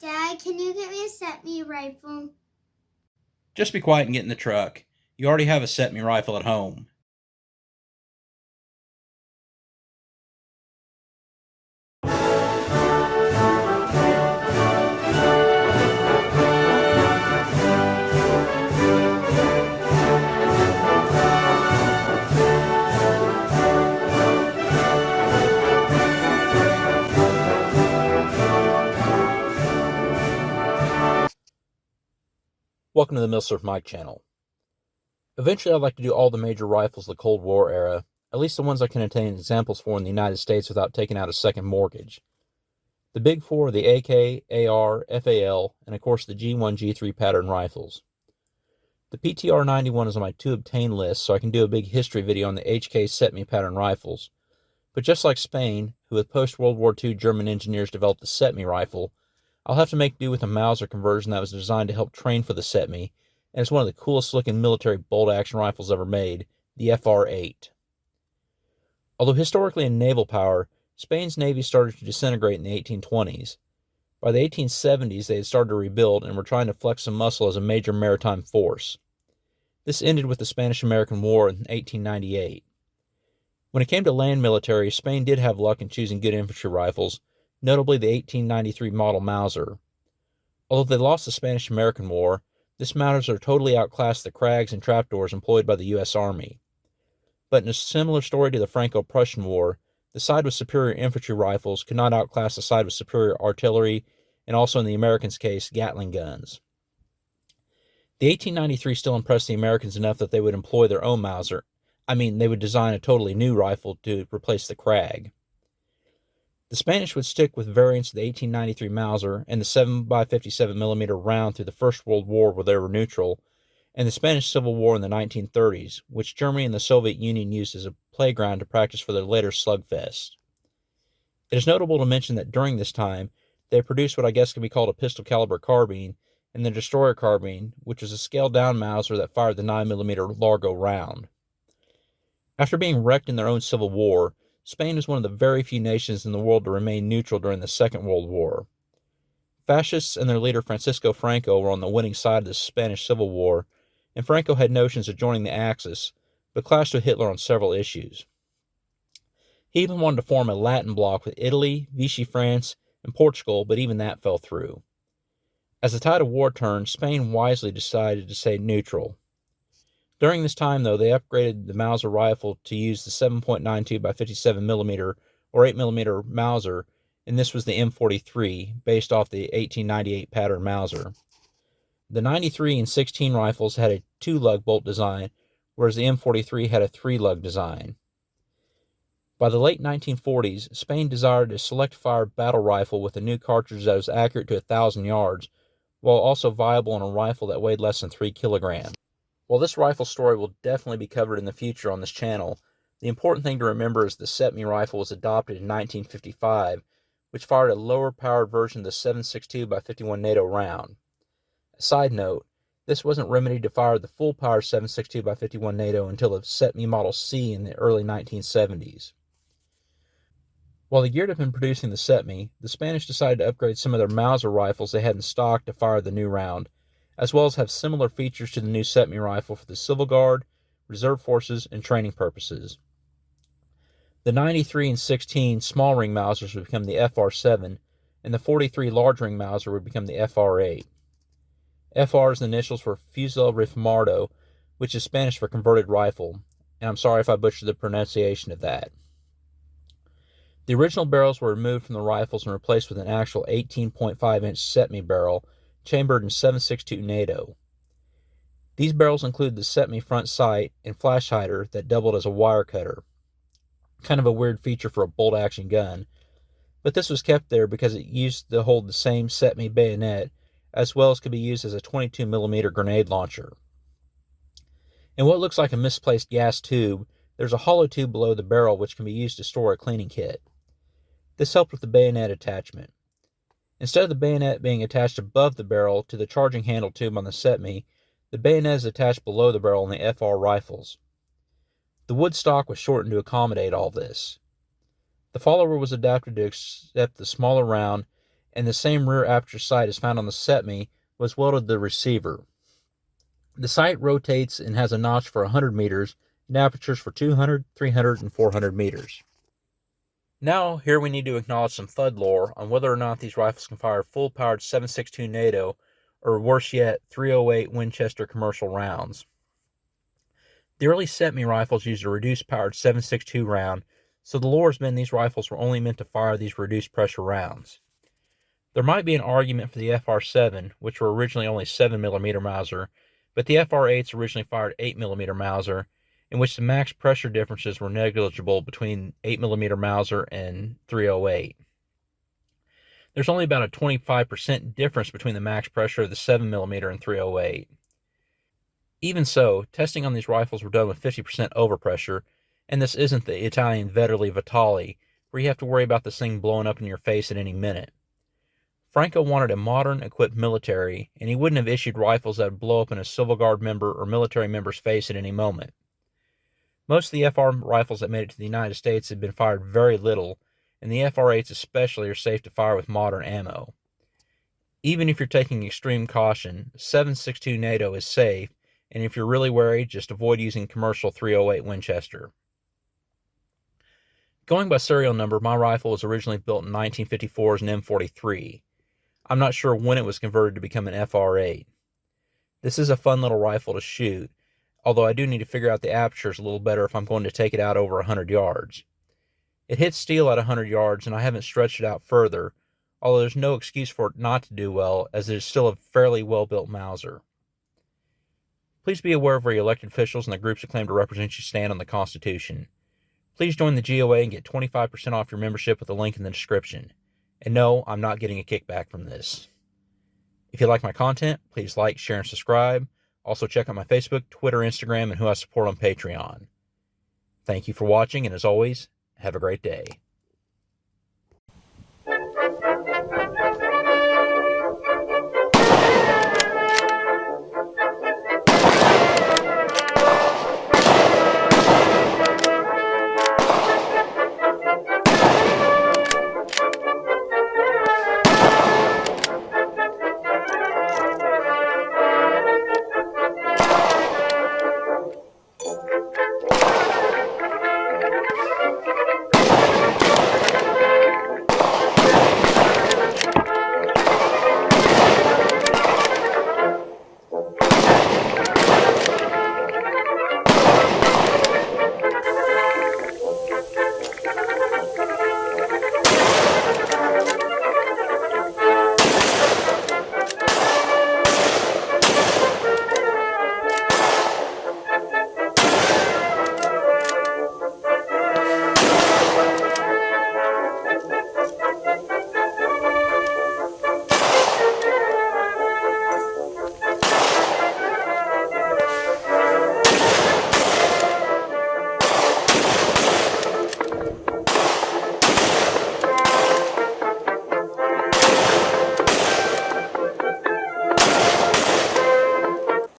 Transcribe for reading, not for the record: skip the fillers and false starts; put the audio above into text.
Dad, can you get me a set-me rifle? Just be quiet and get in the truck. You already have a set-me rifle at home. Welcome to the Milsurf Mike channel. Eventually I'd like to do all the major rifles of the Cold War era, at least the ones I can obtain examples for in the United States without taking out a second mortgage. The big four are the AK, AR, FAL, and of course the G1, G3 pattern rifles. The PTR-91 is on my to obtain list, so I can do a big history video on the HK set-me pattern rifles. But just like Spain, who with post-World War II German engineers developed the set-me rifle, I'll have to make do with a Mauser conversion that was designed to help train for the set-me, and it's one of the coolest looking military bolt-action rifles ever made, the FR-8. Although historically in naval power, Spain's navy started to disintegrate in the 1820s. By the 1870s, they had started to rebuild and were trying to flex some muscle as a major maritime force. This ended with the Spanish-American War in 1898. When it came to land military, Spain did have luck in choosing good infantry rifles, notably the 1893 model Mauser. Although they lost the Spanish-American War, this Mauser totally outclassed the Krags and trapdoors employed by the U.S. Army. But in a similar story to the Franco-Prussian War, the side with superior infantry rifles could not outclass the side with superior artillery, and also in the Americans' case, Gatling guns. The 1893 still impressed the Americans enough that they would employ their own Mauser. They would design a totally new rifle to replace the Krag. The Spanish would stick with variants of the 1893 Mauser and the 7x57mm round through the First World War where they were neutral, and the Spanish Civil War in the 1930s, which Germany and the Soviet Union used as a playground to practice for their later slugfest. It is notable to mention that during this time, they produced what I guess can be called a pistol caliber carbine, and the destroyer carbine, which was a scaled-down Mauser that fired the 9mm Largo round. After being wrecked in their own civil war, Spain was one of the very few nations in the world to remain neutral during the Second World War. Fascists and their leader Francisco Franco were on the winning side of the Spanish Civil War, and Franco had notions of joining the Axis, but clashed with Hitler on several issues. He even wanted to form a Latin bloc with Italy, Vichy France, and Portugal, but even that fell through. As the tide of war turned, Spain wisely decided to stay neutral. During this time, though, they upgraded the Mauser rifle to use the 7.92x57mm or 8mm Mauser, and this was the M43, based off the 1898 pattern Mauser. The 93 and 16 rifles had a 2-lug bolt design, whereas the M43 had a 3-lug design. By the late 1940s, Spain desired a select-fire battle rifle with a new cartridge that was accurate to 1,000 yards, while also viable in a rifle that weighed less than 3 kilograms. While this rifle story will definitely be covered in the future on this channel, the important thing to remember is the set-me rifle was adopted in 1955, which fired a lower-powered version of the 7.62x51 NATO round. A side note, this wasn't remedied to fire the full-power 7.62x51 NATO until the set-me Model C in the early 1970s. While the geared up in producing the set-me, the Spanish decided to upgrade some of their Mauser rifles they had in stock to fire the new round, as well as have similar features to the new set-me rifle for the Civil Guard, Reserve Forces, and training purposes. The 93 and 16 small ring Mausers would become the FR-7, and the 43 large ring Mauser would become the FR-8. FR is the initials for Fusil Reformado, which is Spanish for converted rifle, and I'm sorry if I butchered the pronunciation of that. The original barrels were removed from the rifles and replaced with an actual 18.5-inch set-me barrel, chambered in 7.62 NATO. These barrels include the set-me front sight and flash hider that doubled as a wire cutter. Kind of a weird feature for a bolt-action gun, but this was kept there because it used to hold the same set-me bayonet, as well as could be used as a 22mm grenade launcher. In what looks like a misplaced gas tube, there's a hollow tube below the barrel which can be used to store a cleaning kit. This helped with the bayonet attachment. Instead of the bayonet being attached above the barrel to the charging handle tube on the set-me, the bayonet is attached below the barrel on the FR rifles. The wood stock was shortened to accommodate all this. The follower was adapted to accept the smaller round, and the same rear aperture sight as found on the SETME was welded to the receiver. The sight rotates and has a notch for 100 meters and apertures for 200, 300, and 400 meters. Now, here we need to acknowledge some FUD lore on whether or not these rifles can fire full-powered 7.62 NATO, or worse yet, 308 Winchester commercial rounds. The early SETME rifles used a reduced-powered 7.62 round, so the lore has been these rifles were only meant to fire these reduced-pressure rounds. There might be an argument for the FR-7, which were originally only 7mm Mauser, but the FR-8s originally fired 8mm Mauser, in which the max pressure differences were negligible between 8mm Mauser and 308. There's only about a 25% difference between the max pressure of the 7mm and 308. Even so, testing on these rifles were done with 50% overpressure, and this isn't the Italian Vetterli Vitali, where you have to worry about this thing blowing up in your face at any minute. Franco wanted a modern, equipped military, and he wouldn't have issued rifles that would blow up in a Civil Guard member or military member's face at any moment. Most of the FR rifles that made it to the United States had been fired very little, and the FR-8s especially are safe to fire with modern ammo. Even if you're taking extreme caution, 7.62 NATO is safe, and if you're really worried, just avoid using commercial 308 Winchester. Going by serial number, my rifle was originally built in 1954 as an M43. I'm not sure when it was converted to become an FR-8. This is a fun little rifle to shoot, although I do need to figure out the apertures a little better if I'm going to take it out over 100 yards. It hits steel at 100 yards, and I haven't stretched it out further, although there's no excuse for it not to do well, as it is still a fairly well-built Mauser. Please be aware of where your elected officials and the groups that claim to represent you stand on the Constitution. Please join the GOA and get 25% off your membership with the link in the description. And no, I'm not getting a kickback from this. If you like my content, please like, share, and subscribe. Also check out my Facebook, Twitter, Instagram, and who I support on Patreon. Thank you for watching, and as always, have a great day.